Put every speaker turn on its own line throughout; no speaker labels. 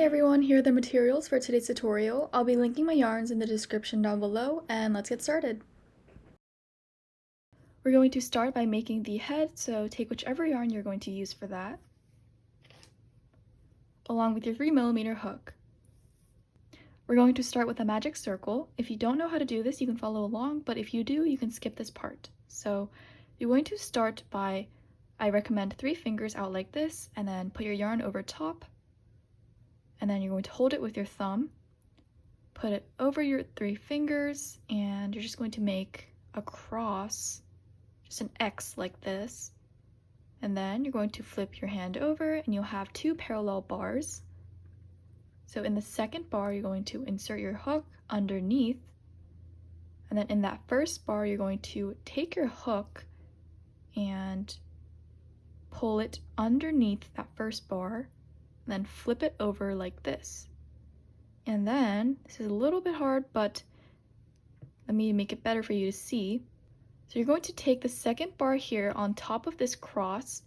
Hey everyone, here are the materials for today's tutorial. I'll be linking my yarns in the description down below, and let's get started. We're going to start by making the head, so take whichever yarn you're going to use for that, along with your 3mm hook. We're going to start with a magic circle. If you don't know how to do this, you can follow along, but if you do, you can skip this part. So you're going to start by, I recommend 3 fingers out like this, and then put your yarn over top. And then you're going to hold it with your thumb, put it over your 3 fingers, and you're just going to make a cross, just an X like this. And then you're going to flip your hand over and you'll have 2 parallel bars. So in the second bar, you're going to insert your hook underneath. And then in that first bar, you're going to take your hook and pull it underneath that first bar. Then flip it over like this. And then, this is a little bit hard, but let me make it better for you to see. So you're going to take the second bar here on top of this cross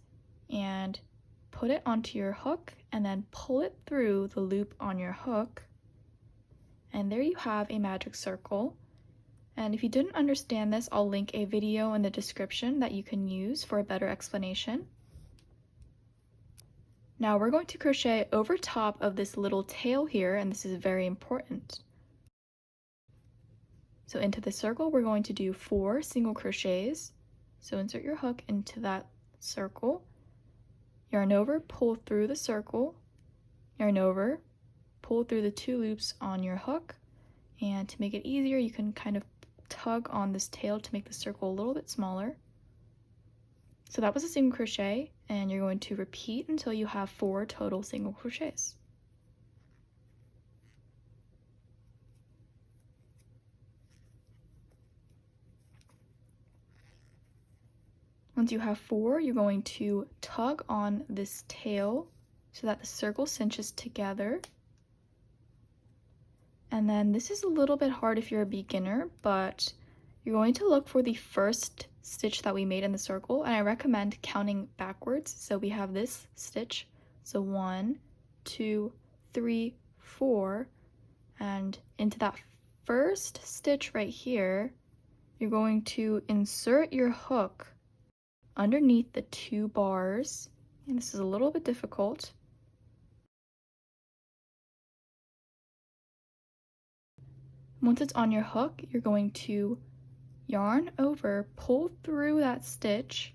and put it onto your hook and then pull it through the loop on your hook. And there you have a magic circle. And if you didn't understand this, I'll link a video in the description that you can use for a better explanation. Now we're going to crochet over top of this little tail here, and this is very important. So into the circle, we're going to do 4 single crochets. So insert your hook into that circle, yarn over, pull through the circle, yarn over, pull through the 2 loops on your hook, and to make it easier, you can kind of tug on this tail to make the circle a little bit smaller. So that was a single crochet, and you're going to repeat until you have 4 total single crochets. Once you have 4, you're going to tug on this tail so that the circle cinches together. And then this is a little bit hard if you're a beginner, but you're going to look for the first stitch that we made in the circle, and I recommend counting backwards. So we have this stitch, so 1, 2, 3, 4, and into that first stitch right here, you're going to insert your hook underneath the 2 bars, and this is a little bit difficult. Once it's on your hook, you're going to yarn over, pull through that stitch,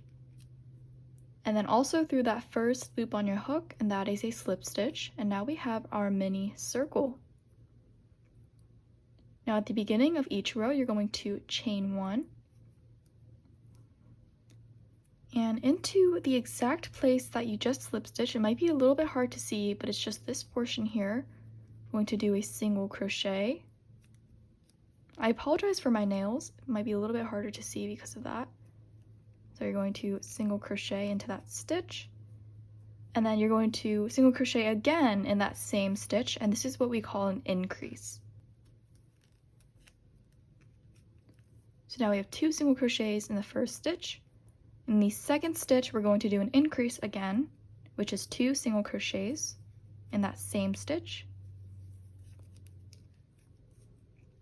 and then also through that first loop on your hook, and that is a slip stitch. And now we have our mini circle. Now at the beginning of each row, you're going to chain 1, and into the exact place that you just slip stitched. It might be a little bit hard to see, but it's just this portion here. I'm going to do a single crochet. I apologize for my nails, it might be a little bit harder to see because of that. So you're going to single crochet into that stitch, and then you're going to single crochet again in that same stitch, and this is what we call an increase. So now we have 2 single crochets in the first stitch. In the second stitch, we're going to do an increase again, which is 2 single crochets in that same stitch.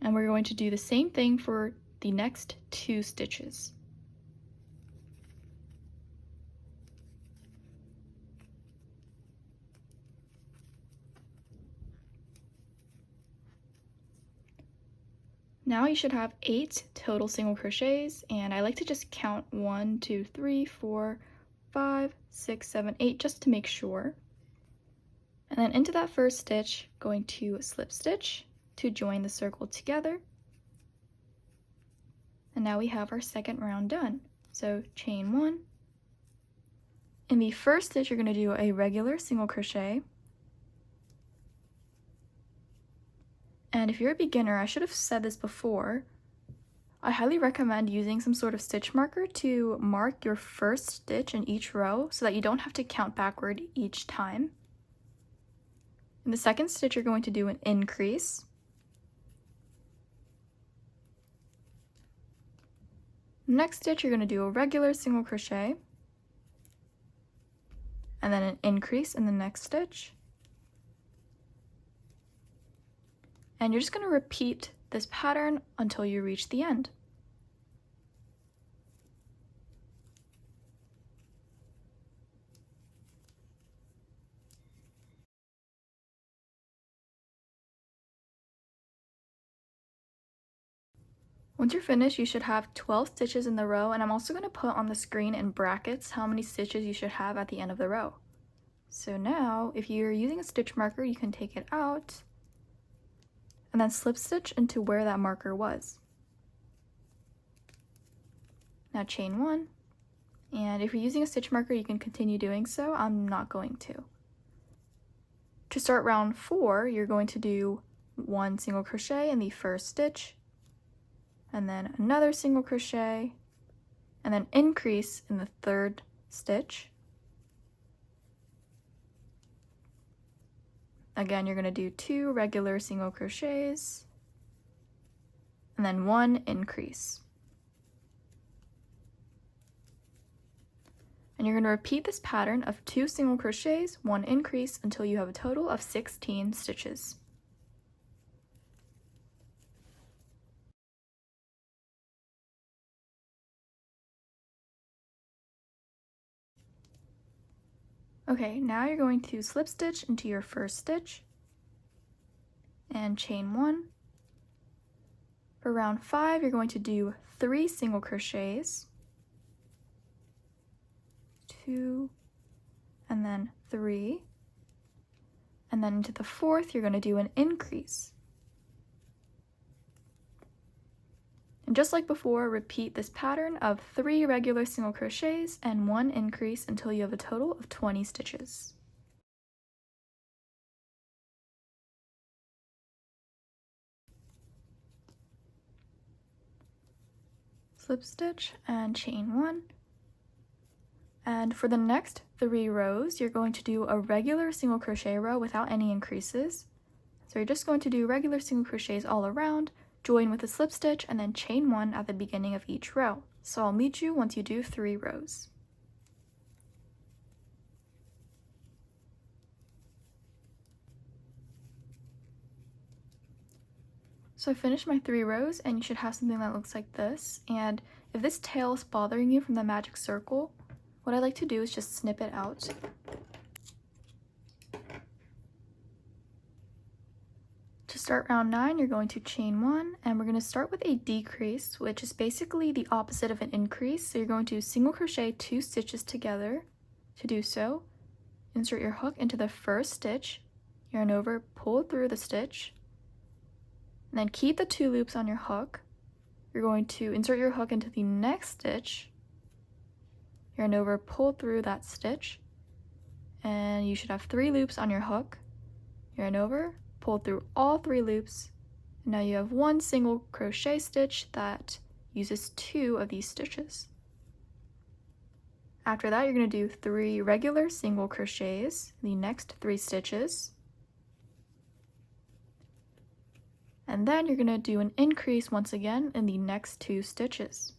And we're going to do the same thing for the next 2 stitches. Now you should have 8 total single crochets, and I like to just count 1, 2, 3, 4, 5, 6, 7, 8 just to make sure. And then into that first stitch, going to slip stitch to join the circle together. And now we have our second round done. So chain 1. In the first stitch, you're going to do a regular single crochet. And if you're a beginner, I should have said this before, I highly recommend using some sort of stitch marker to mark your first stitch in each row so that you don't have to count backward each time. In the second stitch, you're going to do an increase. Next stitch, you're going to do a regular single crochet, and then an increase in the next stitch, And you're just going to repeat this pattern until you reach the end. Once you're finished, you should have 12 stitches in the row, and I'm also going to put on the screen in brackets how many stitches you should have at the end of the row. So now, if you're using a stitch marker, you can take it out and then slip stitch into where that marker was. Now chain 1, and if you're using a stitch marker, you can continue doing so. I'm not going to. To start round 4, you're going to do 1 single crochet in the first stitch, and then another single crochet, and then increase in the third stitch. Again, you're going to do 2 regular single crochets, and then 1 increase. And you're going to repeat this pattern of 2 single crochets, 1 increase, until you have a total of 16 stitches. Okay, now you're going to slip stitch into your first stitch and chain 1. For round 5, you're going to do 3 single crochets, 2, and then 3, and then into the fourth, you're going to do an increase. And just like before, repeat this pattern of 3 regular single crochets and 1 increase until you have a total of 20 stitches. Slip stitch and chain 1. And for the next 3 rows, you're going to do a regular single crochet row without any increases. So you're just going to do regular single crochets all around, join with a slip stitch, and then chain 1 at the beginning of each row. So I'll meet you once you do 3 rows. So I finished my 3 rows, and you should have something that looks like this. And if this tail is bothering you from the magic circle, what I like to do is just snip it out. To start round 9, you're going to chain 1, and we're going to start with a decrease, which is basically the opposite of an increase. So you're going to single crochet 2 stitches together. To do so, insert your hook into the first stitch, yarn over, pull through the stitch, and then keep the 2 loops on your hook. You're going to insert your hook into the next stitch, yarn over, pull through that stitch, and you should have 3 loops on your hook, yarn over, pull through all 3 loops, and now you have 1 single crochet stitch that uses 2 of these stitches. After that, you're going to do 3 regular single crochets in the next 3 stitches, and then you're going to do an increase once again in the next 2 stitches.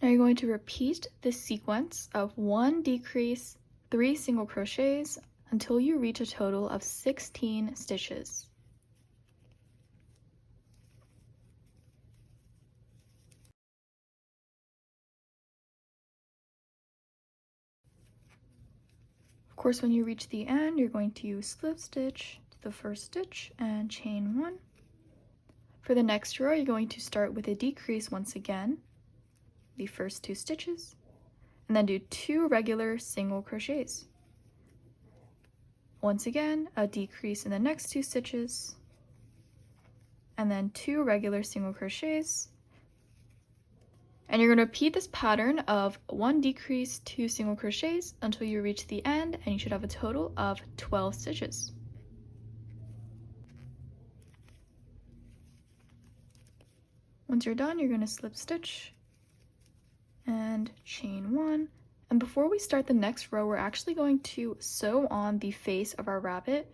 Now you're going to repeat this sequence of 1 decrease, 3 single crochets until you reach a total of 16 stitches. Of course, when you reach the end, you're going to slip stitch to the first stitch and chain 1. For the next row, you're going to start with a decrease once again, the first 2 stitches, and then do 2 regular single crochets. Once again, a decrease in the next 2 stitches, and then 2 regular single crochets. And you're going to repeat this pattern of 1 decrease, 2 single crochets until you reach the end, and you should have a total of 12 stitches. Once you're done, you're going to slip stitch and chain 1. And before we start the next row, we're actually going to sew on the face of our rabbit.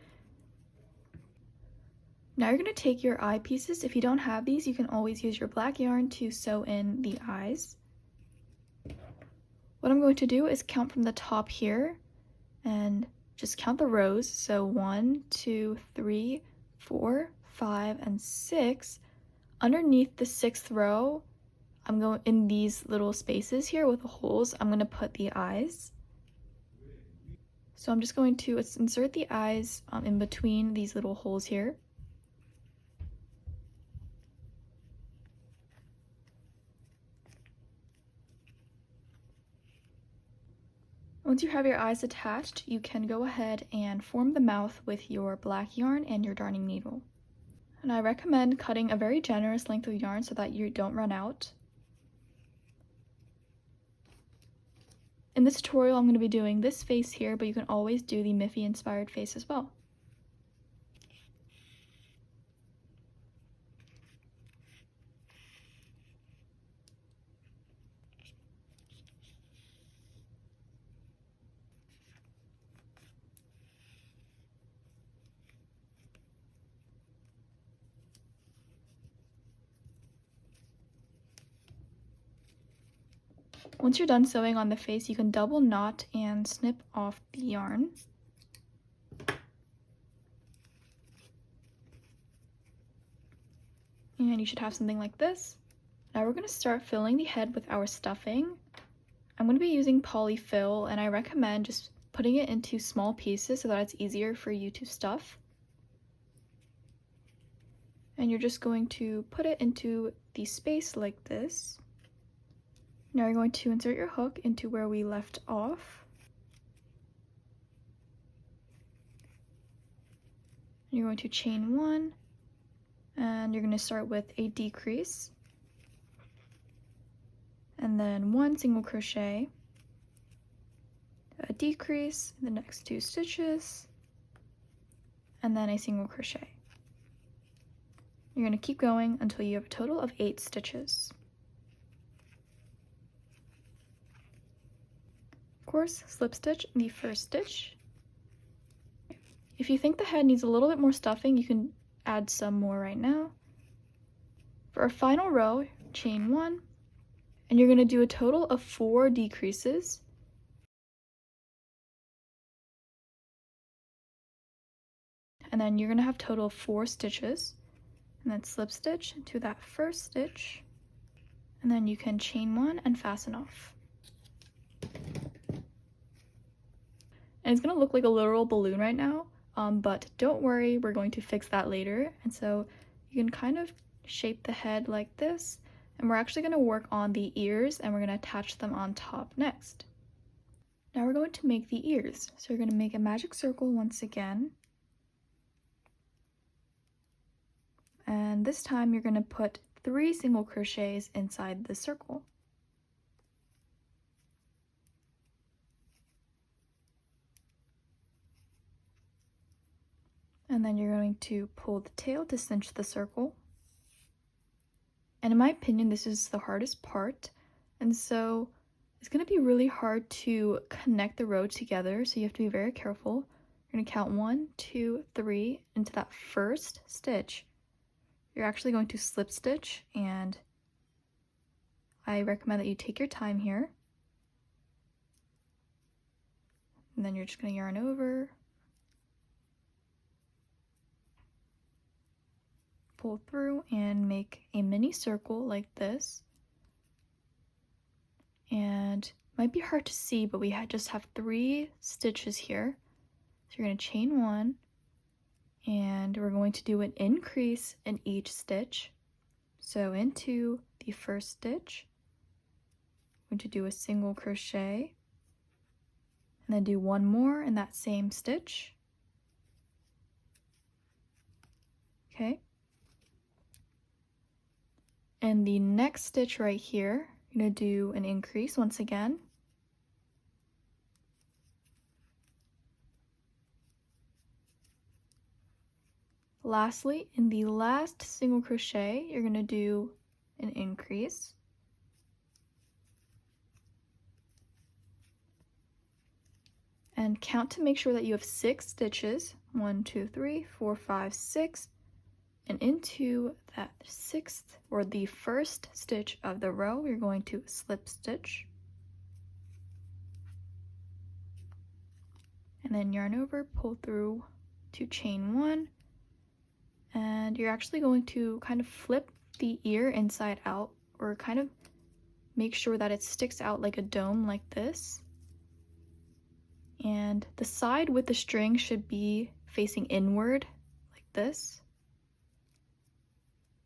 Now you're going to take your eye pieces. If you don't have these, you can always use your black yarn to sew in the eyes. What I'm going to do is count from the top here and
just count the rows. So 1, 2, 3, 4, 5, and 6. Underneath the 6th row, I'm going in these little spaces here with the holes, I'm going to put the eyes. So I'm just going to insert the eyes in between these little holes here. Once you have your eyes attached, you can go ahead and form the mouth with your black yarn and your darning needle. And I recommend cutting a very generous length of yarn so that you don't run out. In this tutorial, I'm going to be doing this face here, but you can always do the Miffy inspired face as well. Once you're done sewing on the face, you can double knot and snip off the yarn. And you should have something like this. Now we're going to start filling the head with our stuffing. I'm going to be using polyfill, and I recommend just putting it into small pieces so that it's easier for you to stuff. And you're just going to put it into the space like this. Now you're going to insert your hook into where we left off. You're going to chain 1, and you're going to start with a decrease, and then 1 single crochet, a decrease in the next 2 stitches, and then a single crochet. You're going to keep going until you have a total of 8 stitches. Of course, slip stitch in the first stitch. If you think the head needs a little bit more stuffing, you can add some more right now. For our final row, chain 1, and you're going to do a total of 4 decreases. And then you're going to have a total of 4 stitches, and then slip stitch to that first stitch, and then you can chain 1 and fasten off. And it's going to look like a literal balloon right now, but don't worry, we're going to fix that later. And so you can kind of shape the head like this, and we're actually going to work on the ears, and we're going to attach them on top next. Now we're going to make the ears. So you're going to make a magic circle once again. And this time you're going to put 3 single crochets inside the circle. And then you're going to pull the tail to cinch the circle. And in my opinion, this is the hardest part. And so it's going to be really hard to connect the row together, so you have to be very careful. You're going to count 1, 2, 3 into that first stitch. You're actually going to slip stitch, and I recommend that you take your time here. And then you're just going to yarn over, pull through, and make a mini circle like this. And it might be hard to see, but we just have 3 stitches here. So you're going to chain 1, and we're going to do an increase in each stitch. So into the first stitch, I'm going to do a single crochet, and then do 1 more in that same stitch. Okay. And the next stitch right here, I'm going to do an increase once again. Lastly, in the last single crochet, you're going to do an increase. And count to make sure that you have 6 stitches. 1, 2, 3, 4, 5, 6. And into that 6th, or the first stitch of the row, you're going to slip stitch. And and then yarn over, pull through to chain 1, and you're actually going to kind of flip the ear inside out, or kind of make sure that it sticks out like a dome like this. And the side with the string should be facing inward like this.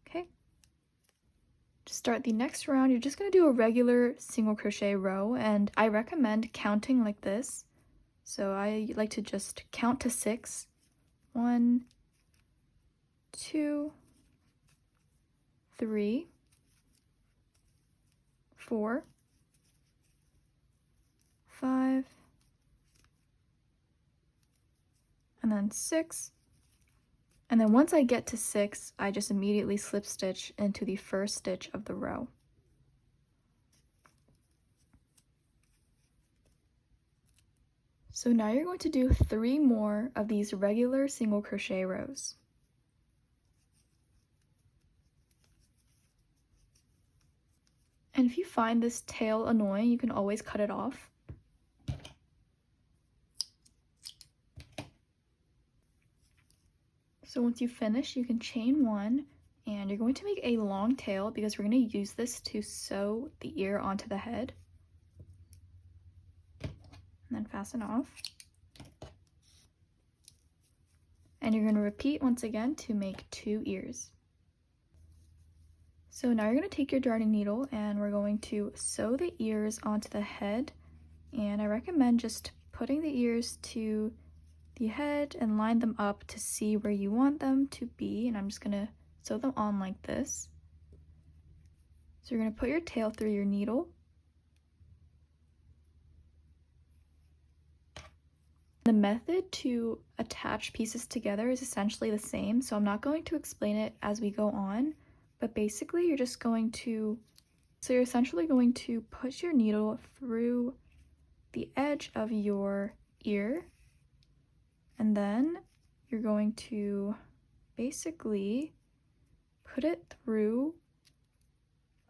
Okay. To start the next round, you're just going to do a regular single crochet row, and I recommend counting like this. So I like to just count to 6. 1, 2, 3, 4, 5, and then 6. And then once I get to 6, I just immediately slip stitch into the first stitch of the row. So now you're going to do 3 more of these regular single crochet rows. And if you find this tail annoying, you can always cut it off. So once you finish, you can chain 1, and you're going to make a long tail because we're going to use this to sew the ear onto the head. And then fasten off. And you're going to repeat once again to make 2 ears. So now you're going to take your darning needle and we're going to sew the ears onto the head. And I recommend just putting the ears to the head and line them up to see where you want them to be. And I'm just going to sew them on like this. So you're going to put your tail through your needle. The method to attach pieces together is essentially the same, so I'm not going to explain it as we go on, but basically you're essentially going to push your needle through the edge of your ear, and then you're going to basically put it through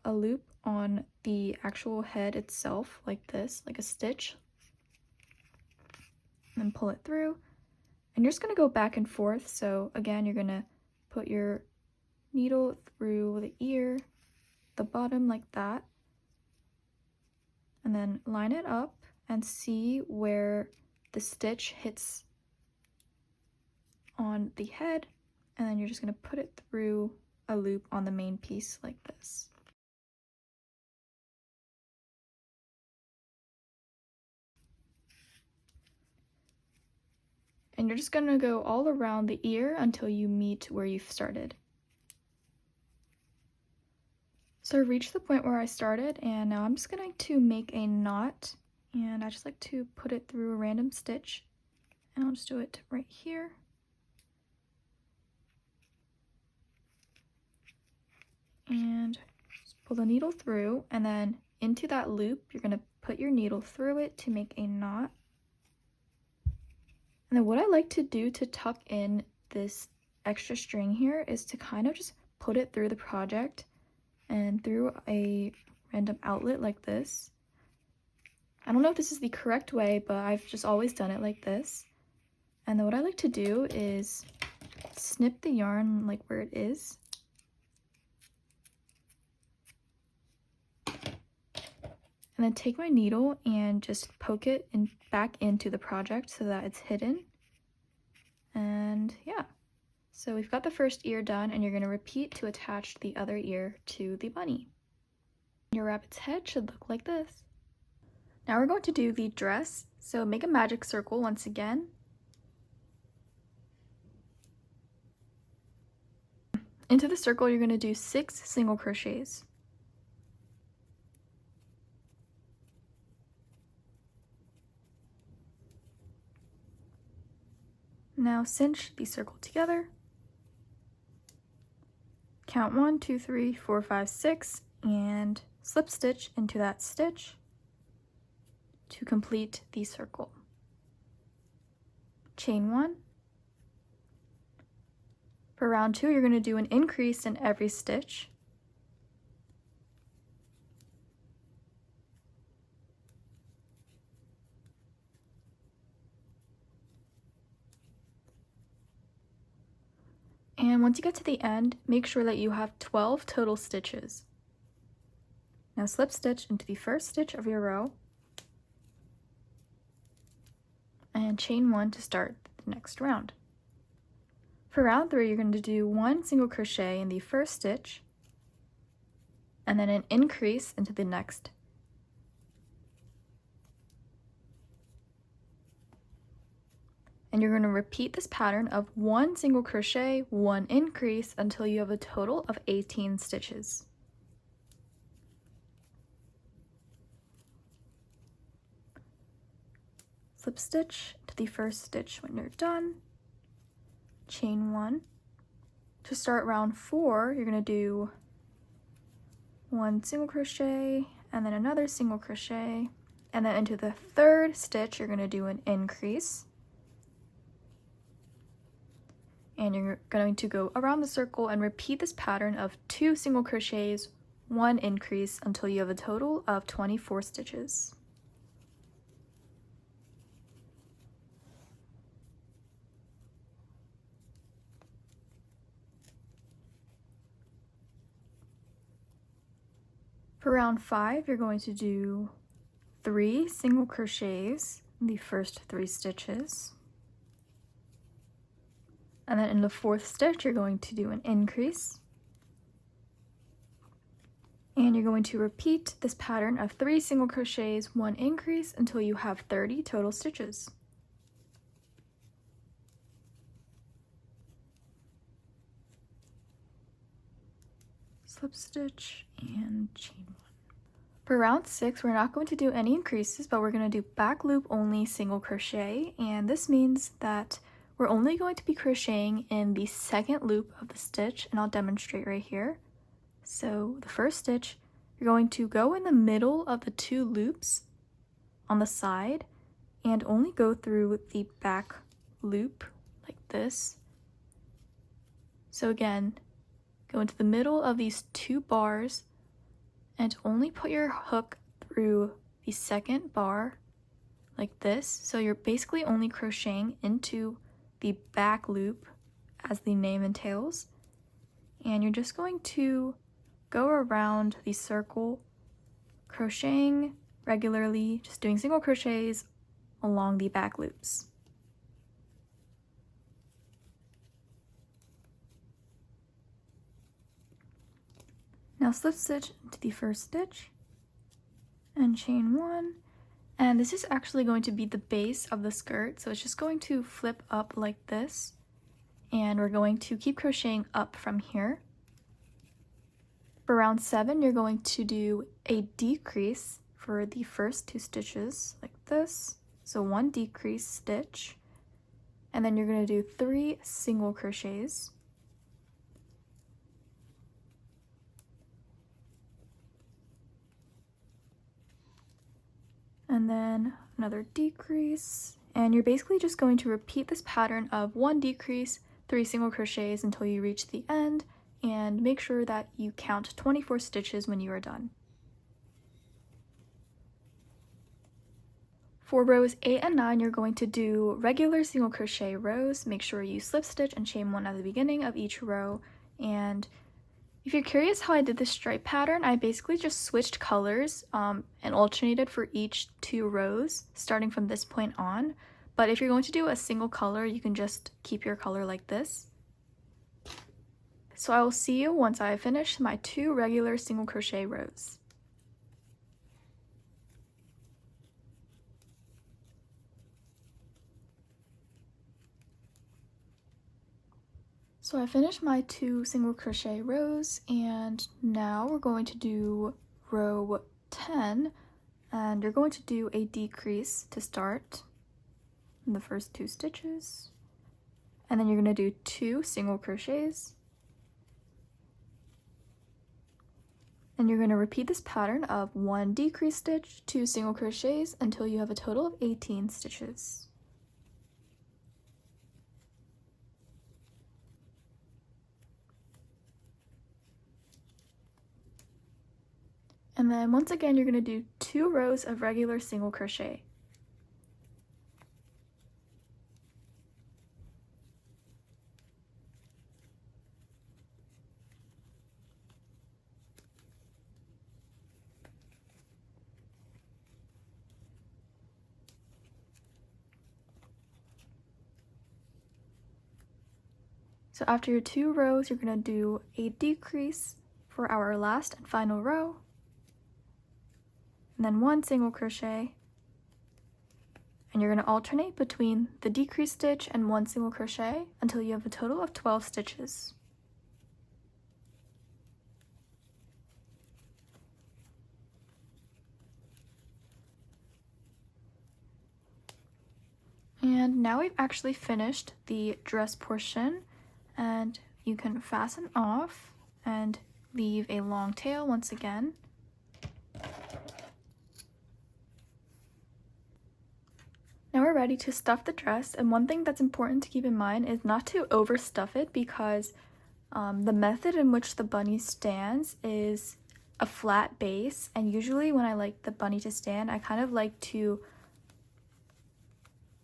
a loop on the actual head itself, like this, like a stitch. And then pull it through, and you're just going to go back and forth. So again, you're going to put your needle through the ear, the bottom like that, and then line it up and see where the stitch hits on the head, and then you're just going to put it through a loop on the main piece like this. And you're just going to go all around the ear until you meet where you've started. So I reached the point where I started, and now I'm just going to make a knot, and I just like to put it through a random stitch, and I'll just do it right here. And just pull the needle through, and then into that loop, you're going to put your needle through it to make a knot. And then what I like to do to tuck in this extra string here is to kind of just put it through the project and through a random outlet like this. I don't know if this is the correct way, but I've just always done it like this. And then what I like to do is snip the yarn like where it is. And then take my needle and just poke it back into the project so that it's hidden. And yeah, so we've got the first ear done, and you're going to repeat to attach the other ear to the bunny. Your rabbit's head should look like this. Now we're going to do the dress. So make a magic circle once again. Into the circle, you're going to do 6 single crochets. Now cinch the circle together. Count 1, 2, 3, 4, 5, 6, and slip stitch into that stitch to complete the circle. Chain 1. For round 2, you're going to do an increase in every stitch. And once you get to the end, make sure that you have 12 total stitches. Now slip stitch into the first stitch of your row and chain 1 to start the next round. For round 3, you're going to do 1 single crochet in the first stitch and then an increase into the next. And you're going to repeat this pattern of 1 single crochet, 1 increase until you have a total of 18 stitches. Slip stitch to the first stitch when you're done, chain 1. To start round 4, you're going to do 1 single crochet and then another single crochet, and then into the third stitch you're going to do an increase. And you're going to go around the circle and repeat this pattern of 2 single crochets, 1 increase until you have a total of 24 stitches. For round 5, you're going to do 3 single crochets in the first 3 stitches. And then in the 4th stitch, you're going to do an increase. And you're going to repeat this pattern of 3 single crochets, 1 increase until you have 30 total stitches. Slip stitch and chain 1. For round 6, we're not going to do any increases, but we're going to do back loop only single crochet, and this means that we're only going to be crocheting in the second loop of the stitch, and I'll demonstrate right here. So the first stitch, you're going to go in the middle of the 2 loops on the side and only go through the back loop like this. So again, go into the middle of these 2 bars and only put your hook through the second bar like this. So you're basically only crocheting into the back loop as the name entails, and you're just going to go around the circle crocheting regularly, just doing single crochets along the back loops. Now slip stitch into the first stitch and chain 1. And this is actually going to be the base of the skirt, so it's just going to flip up like this, and we're going to keep crocheting up from here. For round 7, you're going to do a decrease for the first 2 stitches like this, so 1 decrease stitch, and then you're going to do 3 single crochets. And then another decrease, and you're basically just going to repeat this pattern of 1 decrease, 3 single crochets until you reach the end, and make sure that you count 24 stitches when you are done. For rows 8 and 9, you're going to do regular single crochet rows. Make sure you slip stitch and chain 1 at the beginning of each row. And if you're curious how I did this stripe pattern, I basically just switched colors and alternated for each 2 rows, starting from this point on. But if you're going to do a single color, you can just keep your color like this. So I will see you once I finish my 2 regular single crochet rows. So I finished my 2 single crochet rows, and now we're going to do row 10, and you're going to do a decrease to start in the first 2 stitches, and then you're going to do 2 single crochets, and you're going to repeat this pattern of 1 decrease stitch, 2 single crochets until you have a total of 18 stitches. And then once again, you're going to do 2 rows of regular single crochet. So after your 2 rows, you're going to do a decrease for our last and final row, and then 1 single crochet, and you're going to alternate between the decrease stitch and 1 single crochet until you have a total of 12 stitches. And now we've actually finished the dress portion, and you can fasten off and leave a long tail once again. Now we're ready to stuff the dress, and one thing that's important to keep in mind is not to overstuff it, because the method in which the bunny stands is a flat base, and usually when I like the bunny to stand, I kind of like to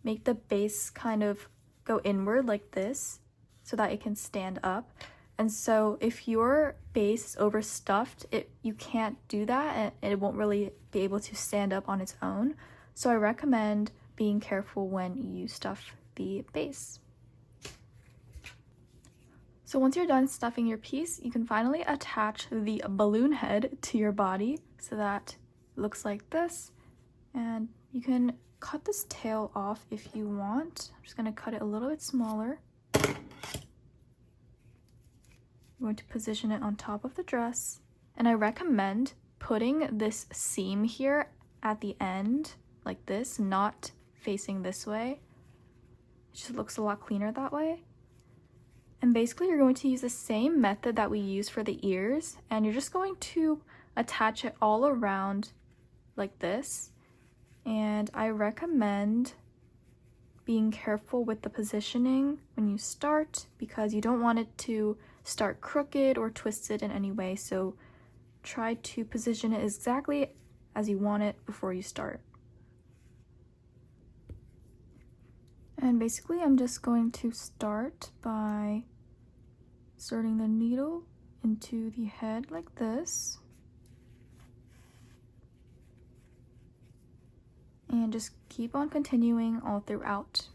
make the base kind of go inward like this so that it can stand up. And so if your base is overstuffed, you can't do that, and it won't really be able to stand up on its own. So I recommend being careful when you stuff the base. So once you're done stuffing your piece, you can finally attach the balloon head to your body so that it looks like this. And you can cut this tail off if you want. I'm just going to cut it a little bit smaller. I'm going to position it on top of the dress. And I recommend putting this seam here at the end like this, not facing this way. It just looks a lot cleaner that way. And basically you're going to use the same method that we use for the ears, and you're just going to attach it all around like this. And I recommend being careful with the positioning when you start, because you don't want it to start crooked or twisted in any way. So try to position it exactly as you want it before you start. And basically I'm just going to start by inserting the needle into the head like this. And just keep on continuing all throughout.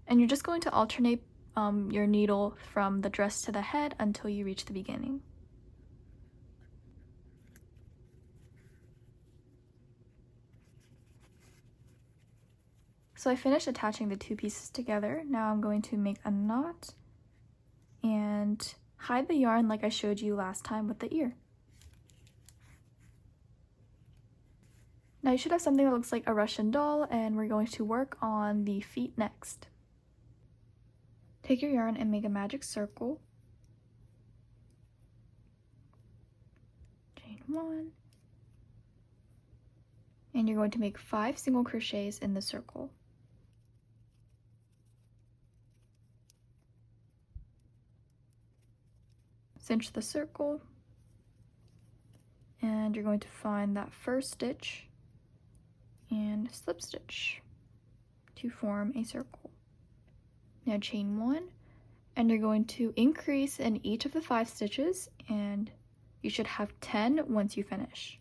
And you're just going to alternate your needle from the dress to the head until you reach the beginning. So I finished attaching the 2 pieces together. Now I'm going to make a knot and hide the yarn like I showed you last time with the ear. Now you should have something that looks like a Russian doll, and we're going to work on the feet next. Take your yarn and make a magic circle. Chain 1. And you're going to make 5 single crochets in the circle. Cinch the circle, and you're going to find that first stitch and slip stitch to form a circle. Now chain 1, and you're going to increase in each of the 5 stitches, and you should have 10 once you finish.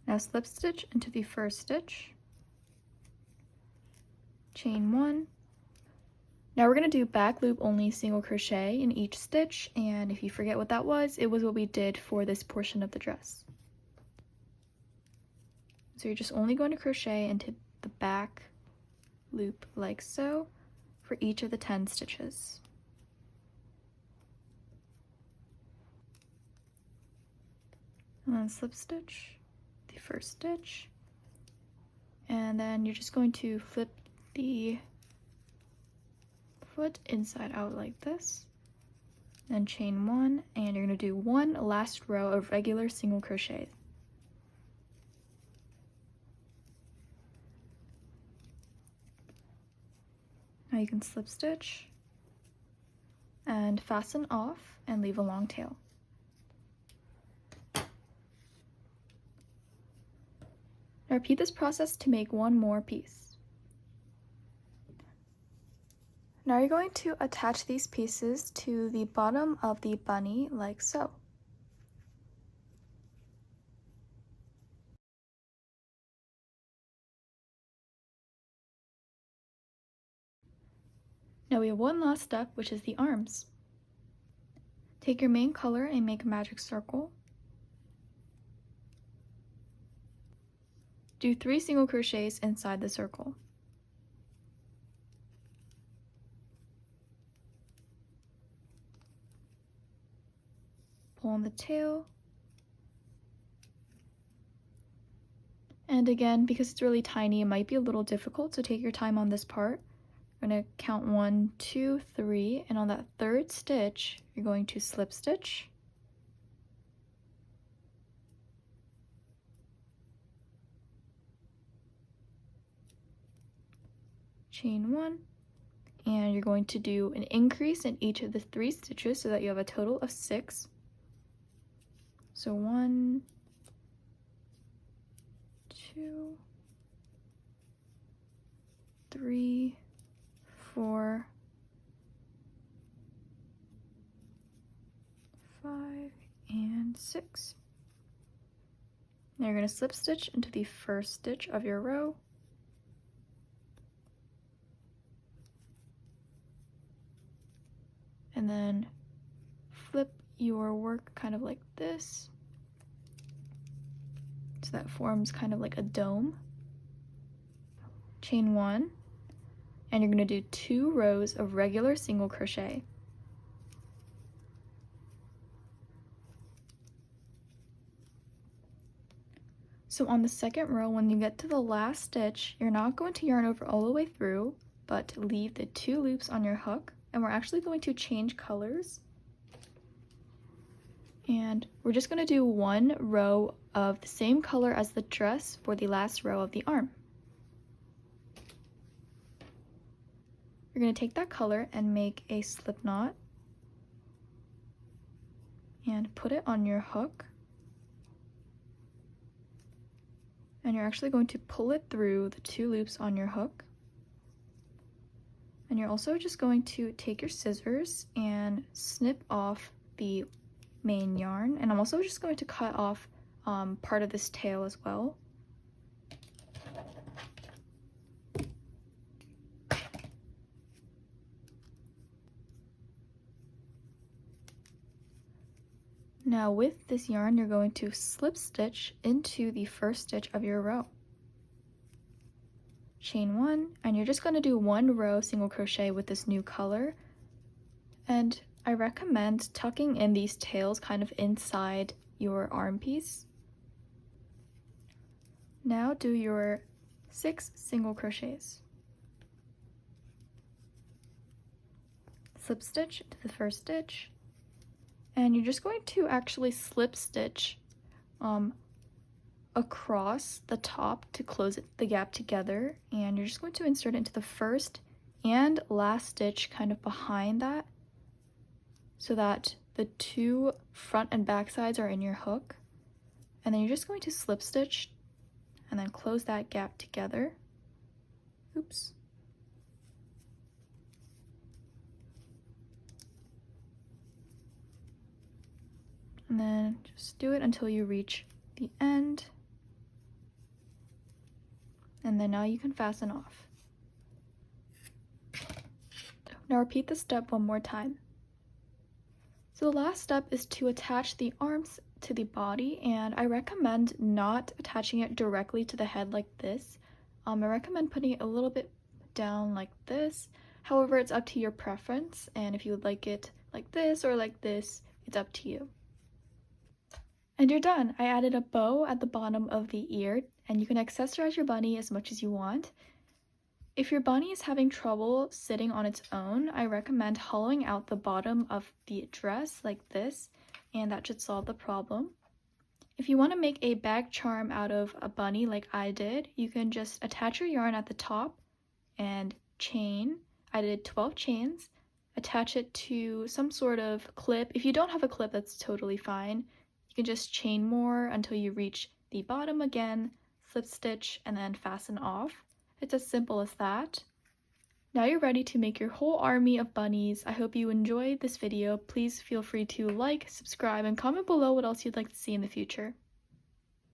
Now slip stitch into the first stitch, chain 1. Now we're going to do back loop only single crochet in each stitch, and if you forget what that was, it was what we did for this portion of the dress. So you're just only going to crochet into the back loop like so for each of the 10 stitches. And then slip stitch the first stitch, and then you're just going to flip the foot inside out like this, then chain 1, and you're going to do 1 last row of regular single crochet. Now you can slip stitch and fasten off and leave a long tail. Now repeat this process to make 1 more piece. Now you're going to attach these pieces to the bottom of the bunny like so. Now we have one last step, which is the arms. Take your main color and make a magic circle. Do 3 single crochets inside the circle. Pull on the tail. And again, because it's really tiny, it might be a little difficult, so take your time on this part. We're going to count 1, 2, 3, and on that third stitch, you're going to slip stitch. Chain 1, and you're going to do an increase in each of the 3 stitches so that you have a total of 6. So 1, 2, 3, 4, 5, and 6. Now you're going to slip stitch into the first stitch of your row. And then flip your work kind of like this. So that forms kind of like a dome. Chain 1, and you're going to do 2 rows of regular single crochet. So on the second row, when you get to the last stitch, you're not going to yarn over all the way through, but leave the 2 loops on your hook, and we're actually going to change colors. And we're just going to do 1 row of the same color as the dress for the last row of the arm. You're going to take that color and make a slip knot and put it on your hook. And you're actually going to pull it through the 2 loops on your hook. And you're also just going to take your scissors and snip off the main yarn. And I'm also just going to cut off part of this tail as well. Now with this yarn, you're going to slip stitch into the first stitch of your row. Chain 1, and you're just going to do 1 row single crochet with this new color. And I recommend tucking in these tails kind of inside your arm piece. Now do your 6 single crochets. Slip stitch to the first stitch. And you're just going to actually slip stitch across the top to close the gap together, and you're just going to insert it into the first and last stitch kind of behind that so that the 2 front and back sides are in your hook. And then you're just going to slip stitch and then close that gap together. Oops. And then just do it until you reach the end. And then now you can fasten off. Now repeat this step one more time. So the last step is to attach the arms to the body, and I recommend not attaching it directly to the head like this. I recommend putting it a little bit down like this. However, it's up to your preference, and if you would like it like this or like this, it's up to you. And you're done! I added a bow at the bottom of the ear, and you can accessorize your bunny as much as you want. If your bunny is having trouble sitting on its own, I recommend hollowing out the bottom of the dress like this, and that should solve the problem. If you want to make a bag charm out of a bunny like I did, you can just attach your yarn at the top and chain. I did 12 chains. Attach it to some sort of clip. If you don't have a clip, that's totally fine. You can just chain more until you reach the bottom again, slip stitch, and then fasten off. It's as simple as that. Now you're ready to make your whole army of bunnies. I hope you enjoyed this video. Please feel free to like, subscribe, and comment below what else you'd like to see in the future.